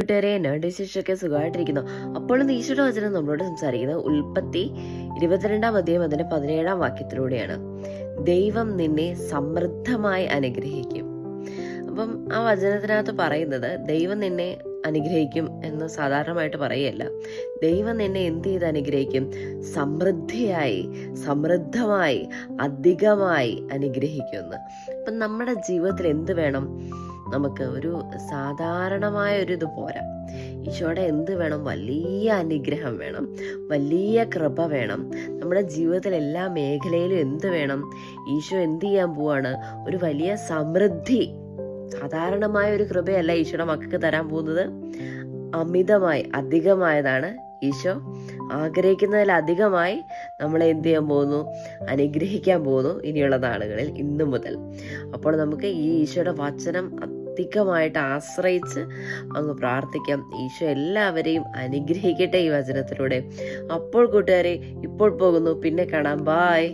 കൂട്ടുകാരെ, എന്നാണ്ട് വിശേഷമൊക്കെ? സുഖമായിട്ടിരിക്കുന്നു. അപ്പോഴും ഈശോയുടെ വചനം നമ്മളോട് സംസാരിക്കുന്നത് ഉൽപ്പത്തി 22-ാം അധ്യായം അതിന്റെ 17-ാം വാക്യത്തിലൂടെയാണ്. ദൈവം നിന്നെ സമൃദ്ധമായി അനുഗ്രഹിക്കും. അപ്പം ആ വചനത്തിനകത്ത് പറയുന്നത് ദൈവം നിന്നെ അനുഗ്രഹിക്കും എന്ന് സാധാരണമായിട്ട് പറയല്ല. ദൈവം നിന്നെ എന്ത് ചെയ്ത് അനുഗ്രഹിക്കും? സമൃദ്ധിയായി, സമൃദ്ധമായി, അധികമായി അനുഗ്രഹിക്കുമെന്ന്. അപ്പം നമ്മുടെ ജീവിതത്തിൽ എന്ത് വേണം? നമുക്ക് ഒരു സാധാരണമായ ഒരു ഇത് പോരാ. ഈശോയുടെ എന്ത് വേണം? വലിയ അനുഗ്രഹം വേണം, വലിയ കൃപ വേണം. നമ്മുടെ ജീവിതത്തിൽ എല്ലാ മേഖലയിലും എന്ത് വേണം? ഈശോ എന്ത് ചെയ്യാൻ പോവാണ്? ഒരു വലിയ സമൃദ്ധി. സാധാരണമായ ഒരു കൃപയല്ല ഈശോയുടെ മക്കൾക്ക് തരാൻ പോകുന്നത്. അമിതമായി, അധികമായതാണ് ഈശോ ആഗ്രഹിക്കുന്നതിലധികമായി നമ്മളെ എന്ത് ചെയ്യാൻ പോകുന്നു? അനുഗ്രഹിക്കാൻ പോകുന്നു ഇനിയുള്ള നാളുകളിൽ, ഇന്നു മുതൽ. അപ്പോൾ നമുക്ക് ഈ ഈശോയുടെ വചനം അധികമായിട്ട് ആശ്രയിച്ച് അങ്ങ് പ്രാർത്ഥിക്കാം. ഈശോ എല്ലാവരെയും അനുഗ്രഹിക്കട്ടെ ഈ വചനത്തിലൂടെ. അപ്പോൾ കൂട്ടുകാരെ, ഇപ്പോൾ പോകുന്നു, പിന്നെ കാണാം. ബായ്.